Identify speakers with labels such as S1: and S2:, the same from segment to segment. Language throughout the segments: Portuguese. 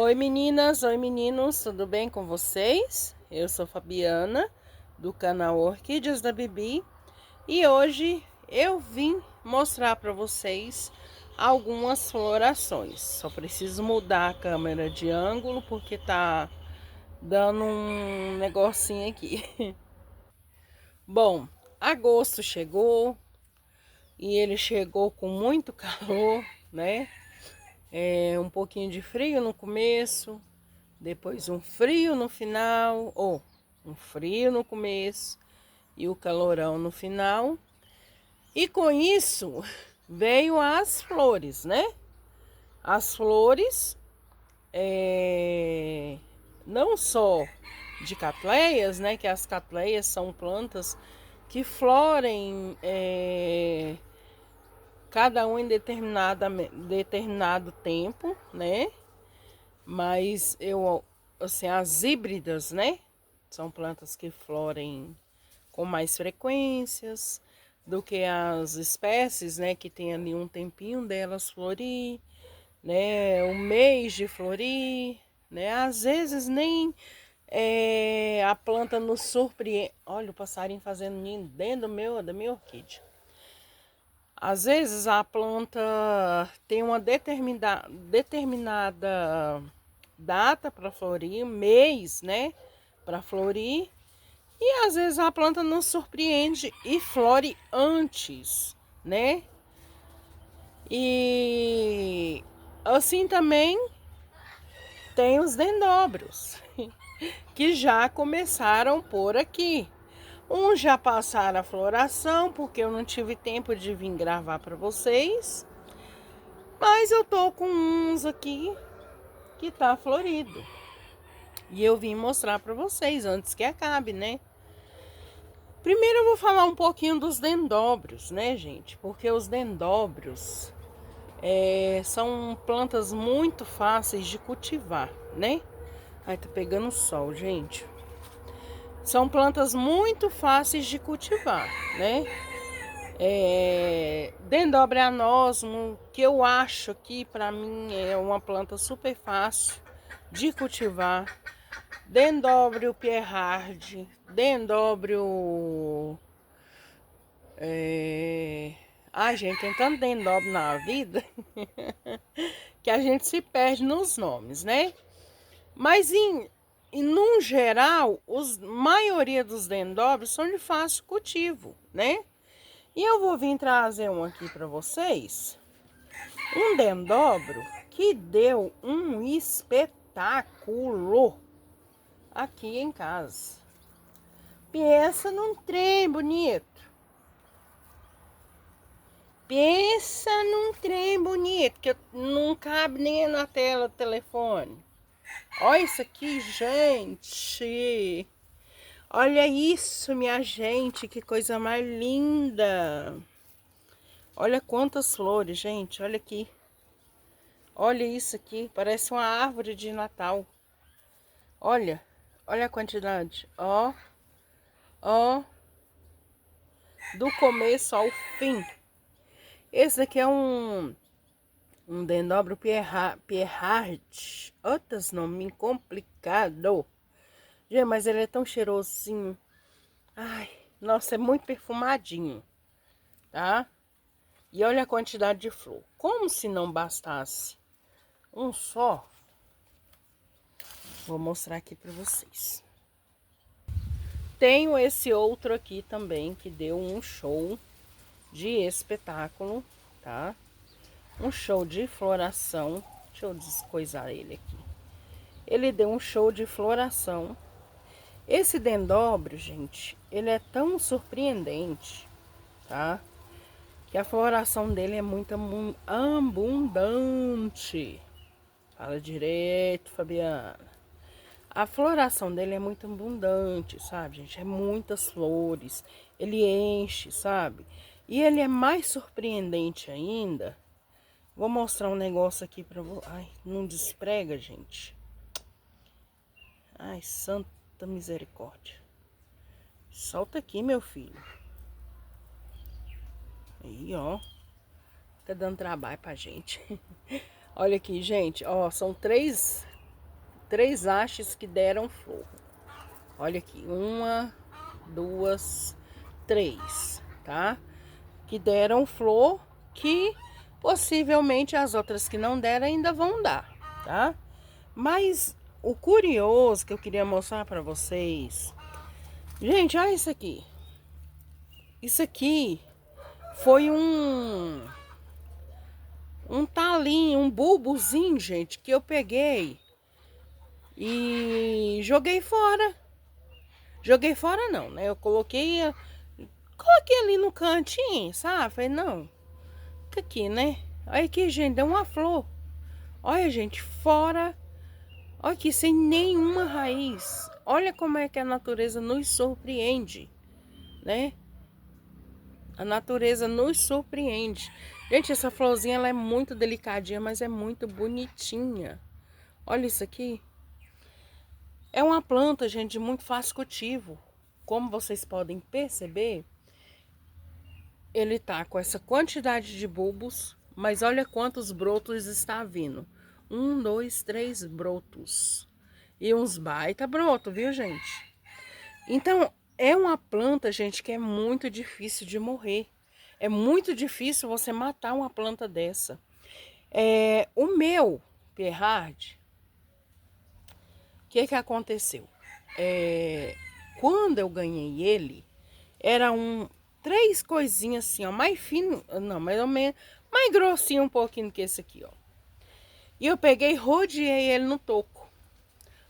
S1: Oi meninas, oi meninos, tudo bem com vocês? Eu sou Fabiana, do canal Orquídeas da Bibi, e hoje eu vim mostrar para vocês algumas florações. Só preciso mudar a câmera de ângulo porque tá dando um negocinho aqui. Bom, agosto chegou e ele chegou com muito calor, né? Um pouquinho de frio no começo, depois um frio no final, ou um frio no começo e o calorão no final. E com isso veio as flores, né? As flores, não só de catleias, né? Que as catleias são plantas que florem cada um em determinado tempo, né? Mas assim, as híbridas, né? São plantas que florem com mais frequências do que as espécies, né? Que tem ali um tempinho delas florir, né? Um mês de florir, né? Às vezes nem a planta nos surpreende. Olha o passarinho fazendo ninho dentro da minha orquídea. Às vezes a planta tem uma determinada data para florir, mês, né, para florir, e às vezes a planta nos surpreende e flore antes, né? E assim também tem os dendróbios, que já começaram por aqui. Uns já passaram a floração, porque eu não tive tempo de vir gravar para vocês. Mas eu tô com uns aqui que tá florido. E eu vim mostrar para vocês antes que acabe, né? Primeiro eu vou falar um pouquinho dos dendróbios, né, gente? Porque os dendróbios são plantas muito fáceis de cultivar, né? Ai, tá pegando sol, gente. São plantas muito fáceis de cultivar, né? Dendróbio anosmo, que eu acho que para mim é uma planta super fácil de cultivar. Dendróbio Pierrard, dendróbio... Ai, gente, tem tanto dendróbio na vida que a gente se perde nos nomes, né? Mas num geral, maioria dos dendróbios são de fácil cultivo, né? E eu vou vir trazer um aqui para vocês, um dendróbio que deu um espetáculo aqui em casa. Pensa num trem bonito. Pensa num trem bonito, que não cabe nem na tela do telefone. Olha isso aqui, gente. Olha isso, minha gente, que coisa mais linda. Olha quantas flores, gente, olha aqui. Olha isso aqui, parece uma árvore de Natal. Olha, olha a quantidade, ó, ó, do começo ao fim. Esse daqui é um dendróbio Pierrard. Outros nome complicado. Gente, mas ele é tão cheirosinho. Ai, nossa, é muito perfumadinho, tá? E olha a quantidade de flor. Como se não bastasse um só, vou mostrar aqui para vocês. Tenho esse outro aqui também, que deu um show de espetáculo, tá? Um show de floração. Deixa eu descoisar ele aqui. Ele deu um show de floração. Esse dendróbio, gente, ele é tão surpreendente, tá? Que a floração dele é muito abundante. Fala direito, Fabiana. A floração dele é muito abundante, sabe, gente? É muitas flores. Ele enche, sabe? E ele é mais surpreendente ainda. Vou mostrar um negócio aqui pra vocês. Ai, não desprega, gente. Ai, santa misericórdia. Solta aqui, meu filho. Aí, ó. Tá dando trabalho pra gente. Olha aqui, gente. Ó, são três 3 hastes que deram flor. Olha aqui, 1, 2, 3, tá? Que deram flor, que possivelmente as outras que não deram ainda vão dar, tá? Mas o curioso que eu queria mostrar para vocês, gente, olha isso aqui. Isso aqui foi um talinho, um bulbozinho, gente, que eu peguei e joguei fora. Joguei fora não, né? Eu coloquei ali no cantinho, sabe? Falei, não, fica aqui, né? Olha aqui, gente, deu uma flor. Olha, gente, fora. Olha aqui, sem nenhuma raiz. Olha como é que a natureza nos surpreende, né? A natureza nos surpreende. Gente, essa florzinha ela é muito delicadinha, mas é muito bonitinha. Olha isso aqui. É uma planta, gente, de muito fácil cultivo. Como vocês podem perceber, ele tá com essa quantidade de bulbos, mas olha quantos brotos está vindo. 1, 2, 3 brotos. E uns baita broto, viu, gente? Então, é uma planta, gente, que é muito difícil de morrer. É muito difícil você matar uma planta dessa. O meu Perrard, o que aconteceu? Quando eu ganhei ele, era 3 coisinhas assim, ó, mais fino, não, mais ou menos, mais grossinho um pouquinho que esse aqui, ó. E eu peguei, rodeei ele no toco.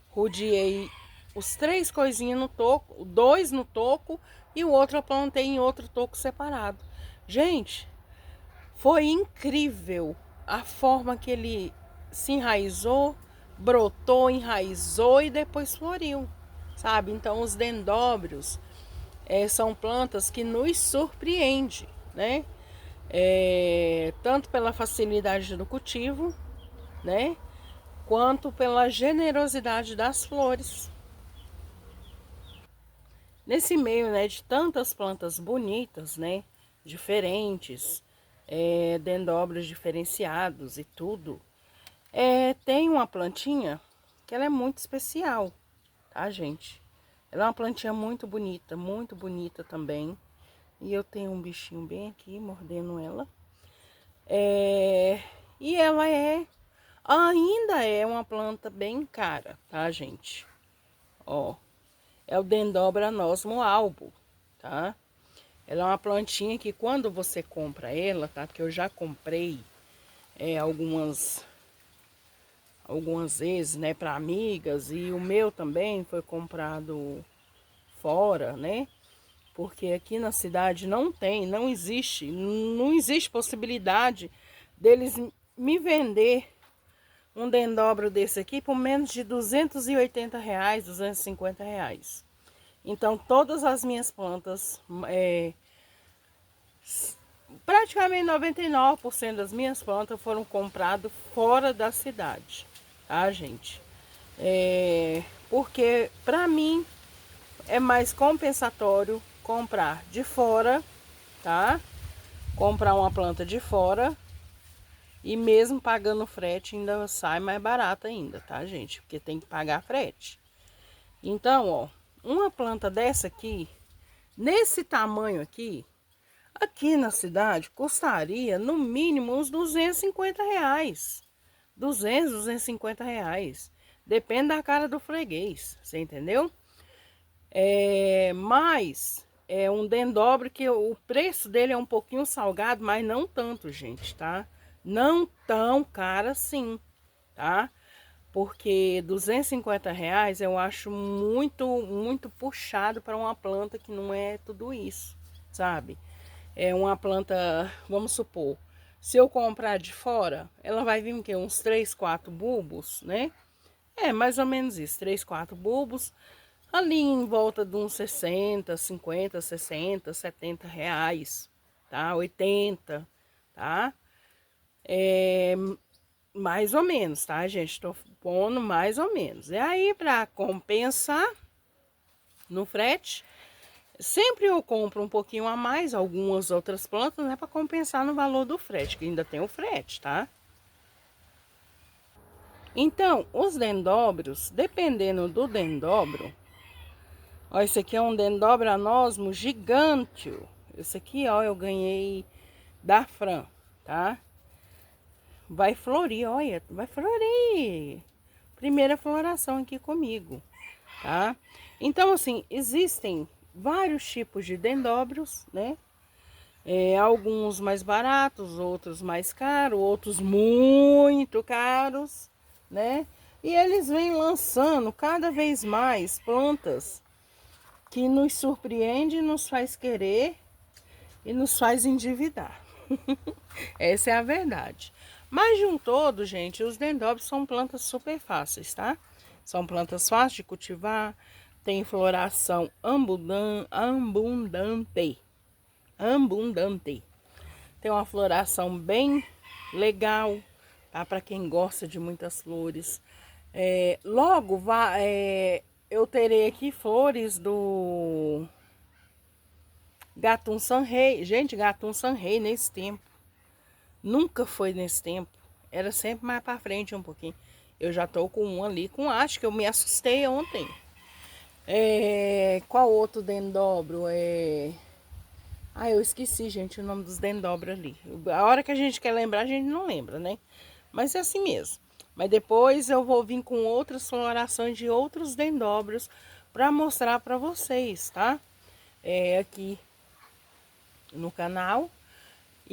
S1: Rodeei os 3 coisinhas no toco, 2 no toco e o outro eu plantei em outro toco separado. Gente, foi incrível a forma que ele se enraizou, brotou, enraizou e depois floriu, sabe? Então os dendróbios são plantas que nos surpreendem, né? Tanto pela facilidade do cultivo, né? Quanto pela generosidade das flores. Nesse meio, né, de tantas plantas bonitas, né, diferentes, dendróbios diferenciados e tudo, tem uma plantinha que ela é muito especial, tá, gente? Ela é uma plantinha muito bonita também. E eu tenho um bichinho bem aqui, mordendo ela. E ela ainda é uma planta bem cara, tá, gente? Ó, é o Dendrobium albo, tá? Ela é uma plantinha que quando você compra ela, tá? Que eu já comprei algumas vezes, né, para amigas, e o meu também foi comprado fora, né? Porque aqui na cidade não existe possibilidade deles me vender um dendróbio desse aqui por menos de R$ 280, R$ 250. Então, todas as minhas plantas, praticamente 99% das minhas plantas foram compradas fora da cidade, tá, gente? Porque para mim é mais compensatório comprar de fora, tá? Comprar uma planta de fora e mesmo pagando frete ainda sai mais barato ainda, tá, gente? Porque tem que pagar frete. Então, ó, uma planta dessa aqui, nesse tamanho aqui, aqui na cidade, custaria no mínimo uns R$ 250. 250 reais. Depende da cara do freguês, você entendeu? Mas é um dendróbio que o preço dele é um pouquinho salgado, mas não tanto, gente, tá? Não tão caro assim, tá? Porque R$ 250 eu acho muito puxado para uma planta que não é tudo isso, sabe? É uma planta, vamos supor, se eu comprar de fora, ela vai vir o quê? Uns 3, 4 bulbos, né? Mais ou menos isso, 3, 4 bulbos, ali em volta de uns 60, 50, 60, R$ 70, tá? 80, tá? Mais ou menos, tá, gente? Tô pondo mais ou menos. E aí, para compensar no frete, sempre eu compro um pouquinho a mais, algumas outras plantas, né? Para compensar no valor do frete, que ainda tem o frete, tá? Então, os dendróbios, dependendo do dendróbio, ó, esse aqui é um dendróbio anosmo gigante. Esse aqui, ó, eu ganhei da Fran, tá? Vai florir, olha, vai florir. Primeira floração aqui comigo, tá? Então, assim, existem vários tipos de dendróbios, né? Alguns mais baratos, outros mais caros, outros muito caros, né? E eles vêm lançando cada vez mais plantas que nos surpreende, nos faz querer e nos faz endividar. Essa é a verdade. Mas de um todo, gente, os dendróbios são plantas super fáceis, tá? São plantas fáceis de cultivar, tem floração abundante. Tem uma floração bem legal, tá? Para quem gosta de muitas flores. Logo, eu terei aqui flores do Gatum Sanrei. Gente, Gatum Sanrei nesse tempo. Nunca foi nesse tempo. Era sempre mais para frente um pouquinho. Eu já tô com um ali, com acho que eu me assustei ontem. Qual outro dendróbio? Eu esqueci, gente, o nome dos dendróbios ali. A hora que a gente quer lembrar, a gente não lembra, né? Mas é assim mesmo. Mas depois eu vou vir com outras florações de outros dendróbios para mostrar para vocês, tá? Aqui no canal.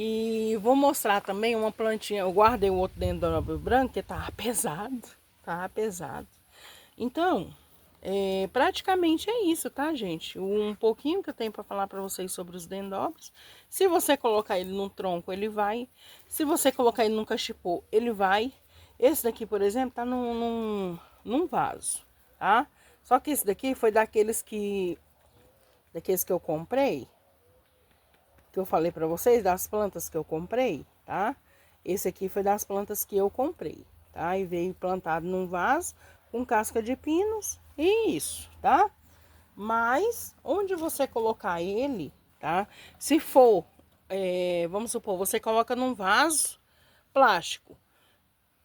S1: E vou mostrar também uma plantinha. Eu guardei o outro dendróbio branco, que tava pesado. Tava pesado. Então, praticamente é isso, tá, gente? Um pouquinho que eu tenho para falar para vocês sobre os dendróbios. Se você colocar ele num tronco, ele vai. Se você colocar ele num cachepô, ele vai. Esse daqui, por exemplo, tá num vaso, tá? Só que esse daqui foi daqueles que eu comprei, que eu falei para vocês, das plantas que eu comprei, tá? Esse aqui foi das plantas que eu comprei, tá? E veio plantado num vaso com casca de pinos e isso, tá? Mas onde você colocar ele, tá? Se for, vamos supor, você coloca num vaso plástico.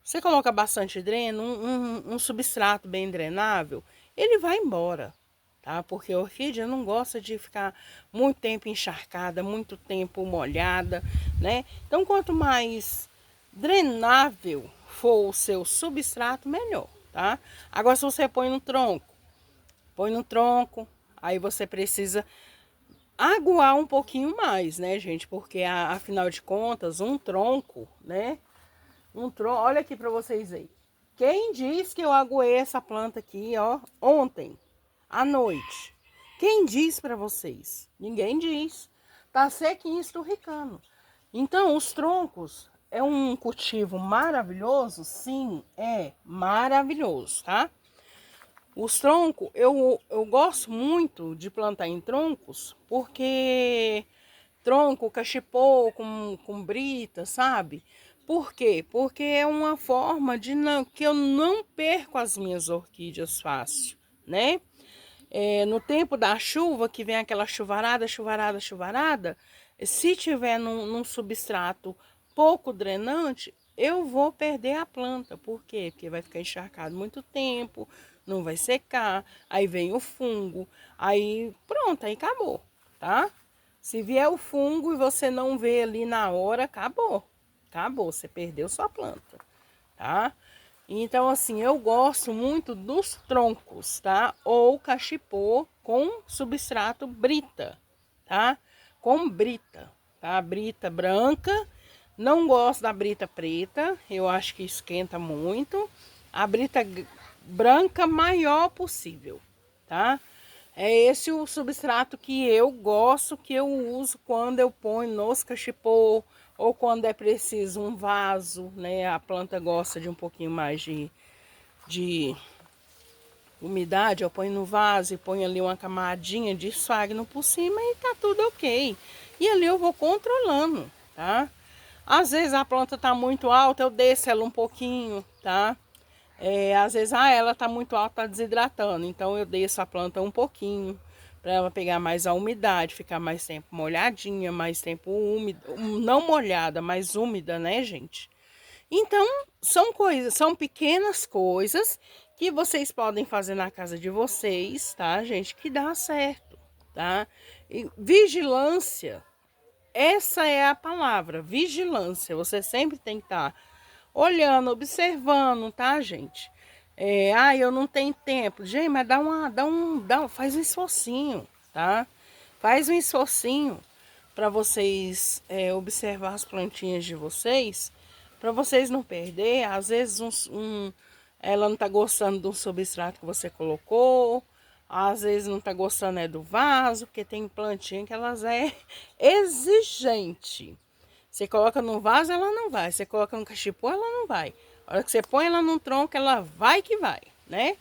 S1: Você coloca bastante dreno, um substrato bem drenável, ele vai embora, tá? Porque a orquídea não gosta de ficar muito tempo encharcada, muito tempo molhada, né? Então, quanto mais drenável for o seu substrato, melhor, tá? Agora, se você põe no tronco, aí você precisa aguar um pouquinho mais, né, gente? Porque, afinal de contas, um tronco, né? Olha aqui para vocês aí. Quem diz que eu aguei essa planta aqui, ó, ontem à noite? Quem diz para vocês? Ninguém diz. Tá sequinho, esturricando. Então, os troncos é um cultivo maravilhoso? Sim, é maravilhoso, tá? Os troncos, eu gosto muito de plantar em troncos, porque tronco, cachepô com brita, sabe? Por quê? Porque é uma forma de que eu não perco as minhas orquídeas fácil, né? No tempo da chuva, que vem aquela chuvarada, se tiver num substrato pouco drenante, eu vou perder a planta. Por quê? Porque vai ficar encharcado muito tempo, não vai secar, aí vem o fungo, aí pronto, aí acabou, tá? Se vier o fungo e você não vê ali na hora, acabou. Acabou, você perdeu sua planta, tá? Então, assim, eu gosto muito dos troncos, tá? Ou cachepô com substrato brita, tá? Com brita, tá? Brita branca. Não gosto da brita preta, eu acho que esquenta muito. A brita branca maior possível, tá? É esse o substrato que eu gosto, que eu uso quando eu ponho nos cachepô ou quando é preciso um vaso, né? A planta gosta de um pouquinho mais de umidade, eu ponho no vaso e ponho ali uma camadinha de esfagno por cima e tá tudo ok. E ali eu vou controlando, tá? Às vezes a planta tá muito alta, eu desço ela um pouquinho, tá? Às vezes, ela tá muito alta, tá desidratando, então eu desço a planta um pouquinho para ela pegar mais a umidade, ficar mais tempo molhadinha, mais tempo úmida, não molhada, mas úmida, né, gente? Então, são pequenas coisas que vocês podem fazer na casa de vocês, tá, gente? Que dá certo, tá? E vigilância, essa é a palavra, vigilância. Você sempre tem que estar olhando, observando, tá, gente? Eu não tenho tempo. Gente, mas faz um esforcinho, tá? Faz um esforcinho para vocês observar as plantinhas de vocês, para vocês não perder. Às vezes ela não tá gostando do substrato que você colocou, às vezes não tá gostando do vaso, porque tem plantinha que elas exigente. Você coloca no vaso, ela não vai. Você coloca no cachepô, ela não vai. A hora que você põe ela num tronco, ela vai que vai, né?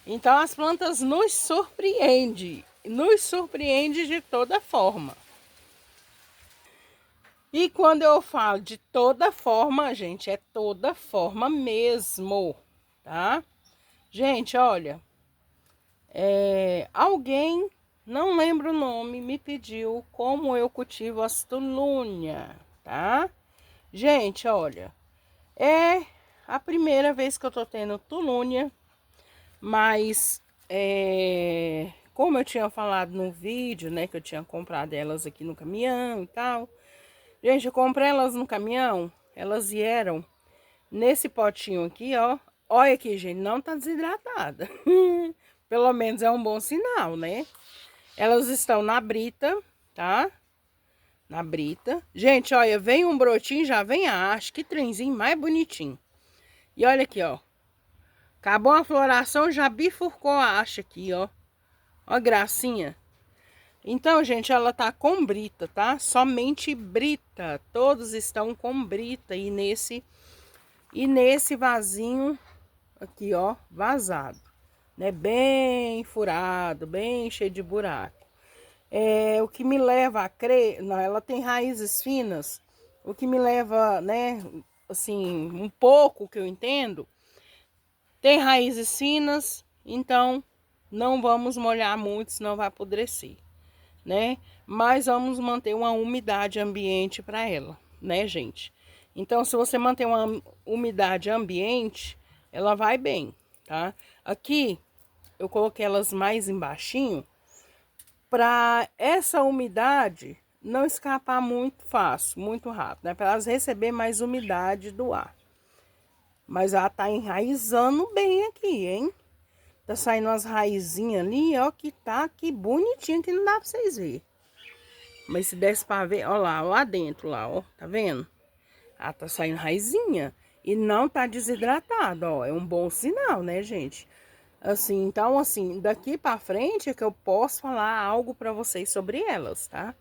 S1: Então as plantas nos surpreende de toda forma. E quando eu falo de toda forma, gente, é toda forma mesmo, tá? Gente, olha, alguém, não lembro o nome, me pediu como eu cultivo as tulúnia, tá? Gente, olha, é a primeira vez que eu tô tendo tulúnia, mas como eu tinha falado no vídeo, né, que eu tinha comprado elas aqui no caminhão e tal. Gente, eu comprei elas no caminhão, elas vieram nesse potinho aqui, ó. Olha aqui, gente, não tá desidratada. Pelo menos é um bom sinal, né? Elas estão na brita, tá? Na brita. Gente, olha, vem um brotinho, já vem a haste. Que trenzinho mais bonitinho. E olha aqui, ó. Acabou a floração, já bifurcou a haste aqui, ó. Ó, gracinha. Então, gente, ela tá com brita, tá? Somente brita. Todos estão com brita. E nesse vasinho aqui, ó, vazado, né? Bem furado, bem cheio de buraco. O que me leva a crer... Não, ela tem raízes finas. O que me leva, né, assim, um pouco que eu entendo. Tem raízes finas, então não vamos molhar muito, senão vai apodrecer, né? Mas vamos manter uma umidade ambiente para ela, né, gente? Então, se você manter uma umidade ambiente, ela vai bem, tá? Aqui, eu coloquei elas mais embaixinho, para essa umidade não escapar muito fácil, muito rápido, né? Para elas receber mais umidade do ar. Mas ela tá enraizando bem aqui, hein? Tá saindo umas raizinhas ali, ó, que tá aqui bonitinho, que não dá pra vocês verem. Mas se desse pra ver, ó lá dentro, lá, ó, tá vendo? Ah, tá saindo raizinha e não tá desidratado, ó, é um bom sinal, né, gente? Assim, então, assim, daqui pra frente é que eu posso falar algo pra vocês sobre elas, tá?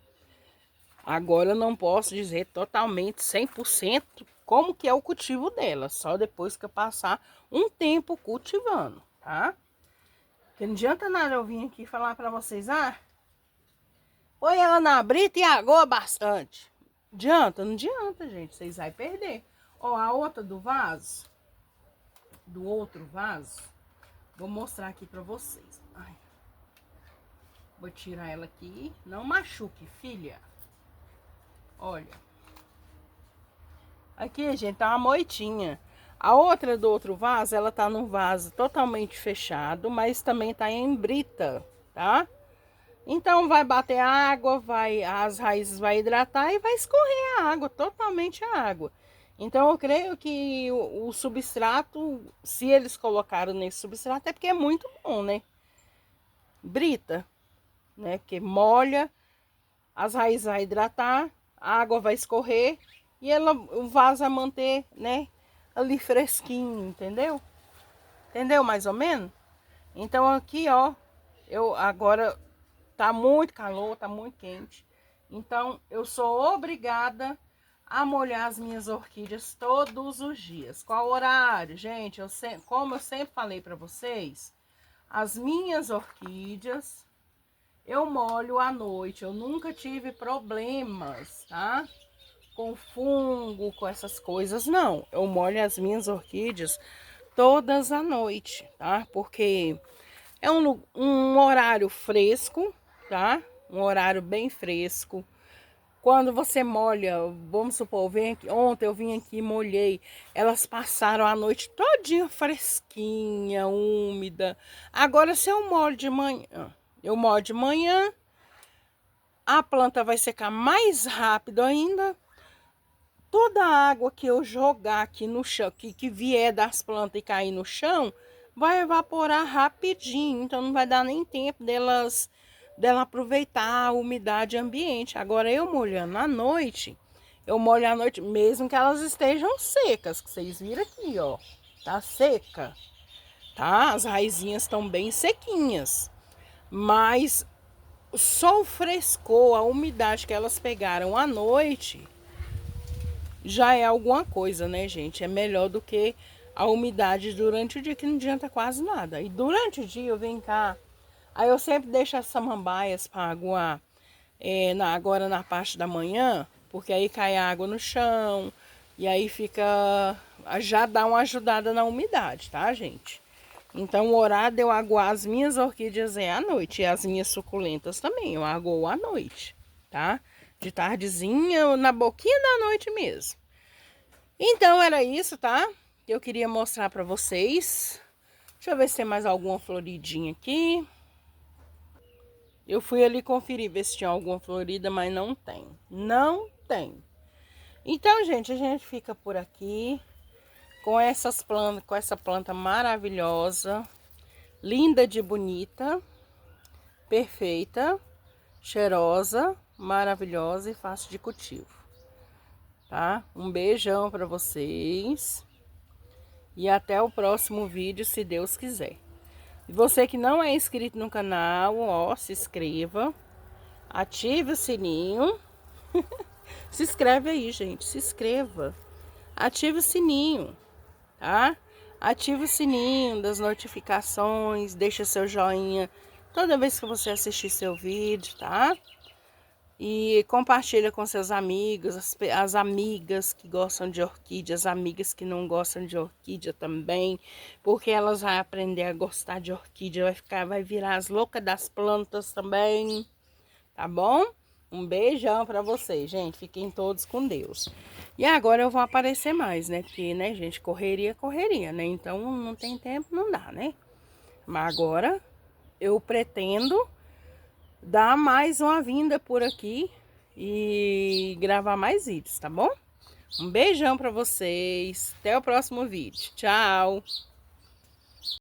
S1: Agora eu não posso dizer totalmente 100% como que é o cultivo delas, só depois que eu passar um tempo cultivando, tá? Porque não adianta nada eu vir aqui falar pra vocês, põe ela na brita e agoa bastante. Adianta? Não adianta, gente. Vocês vão perder. Ó, a outra do vaso, do outro vaso, vou mostrar aqui pra vocês. Ai. Vou tirar ela aqui. Não machuque, filha. Olha. Aqui, gente, tá uma moitinha. A outra do outro vaso, ela tá num vaso totalmente fechado, mas também tá em brita, tá? Então vai bater água, as raízes vai hidratar e vai escorrer a água, totalmente a água. Então eu creio que o substrato, se eles colocaram nesse substrato, é porque é muito bom, né? Brita, né? Porque molha, as raízes vai hidratar, a água vai escorrer e o vaso vai manter, né? Ali fresquinho, entendeu? Entendeu mais ou menos? Então aqui, ó, eu agora... Tá muito calor, tá muito quente. Então, eu sou obrigada a molhar as minhas orquídeas todos os dias. Qual horário? Gente, como eu sempre falei para vocês, as minhas orquídeas eu molho à noite. Eu nunca tive problemas, tá? Com fungo, com essas coisas, não. Eu molho as minhas orquídeas todas à noite, tá? Porque é um horário fresco, tá? Um horário bem fresco. Quando você molha, vamos supor, ontem eu vim aqui e molhei, elas passaram a noite todinha fresquinha, úmida. Agora, se eu molho de manhã, a planta vai secar mais rápido ainda. Toda a água que eu jogar aqui no chão, que vier das plantas e cair no chão, vai evaporar rapidinho. Então não vai dar nem tempo dela aproveitar a umidade ambiente. Agora eu molhando à noite, eu molho à noite mesmo que elas estejam secas, que vocês viram aqui, ó. Tá seca, tá? As raizinhas estão bem sequinhas. Mas só o frescor, a umidade que elas pegaram à noite já é alguma coisa, né, gente? É melhor do que a umidade durante o dia, que não adianta quase nada. E durante o dia eu venho cá, aí eu sempre deixo as samambaias para aguar agora na parte da manhã, porque aí cai água no chão, e aí fica, já dá uma ajudada na umidade, tá, gente? Então o horário de eu aguar as minhas orquídeas é à noite, e as minhas suculentas também, eu aguo à noite, tá? De tardezinha, na boquinha da noite mesmo. Então era isso, tá? Que eu queria mostrar pra vocês. Deixa eu ver se tem mais alguma floridinha aqui. Eu fui ali conferir, ver se tinha alguma florida, mas não tem. Não tem. Então, gente, a gente fica por aqui com essas plantas, com essa planta maravilhosa, linda de bonita, perfeita, cheirosa, maravilhosa e fácil de cultivo, tá? Um beijão para vocês e até o próximo vídeo, se Deus quiser. E você que não é inscrito no canal, ó, se inscreva, ative o sininho. Se inscreve aí, gente, se inscreva. Ative o sininho, tá? Ative o sininho das notificações, deixa seu joinha toda vez que você assistir seu vídeo, tá? E compartilha com seus amigos, as amigas que gostam de orquídea, as amigas que não gostam de orquídea também, porque elas vão aprender a gostar de orquídea, vai virar as loucas das plantas também, tá bom? Um beijão pra vocês, gente, fiquem todos com Deus. E agora eu vou aparecer mais, né, porque, né, gente, correria, né, então não tem tempo, não dá, né? Mas agora eu pretendo dar mais uma vinda por aqui e gravar mais vídeos, tá bom? Um beijão pra vocês. Até o próximo vídeo. Tchau!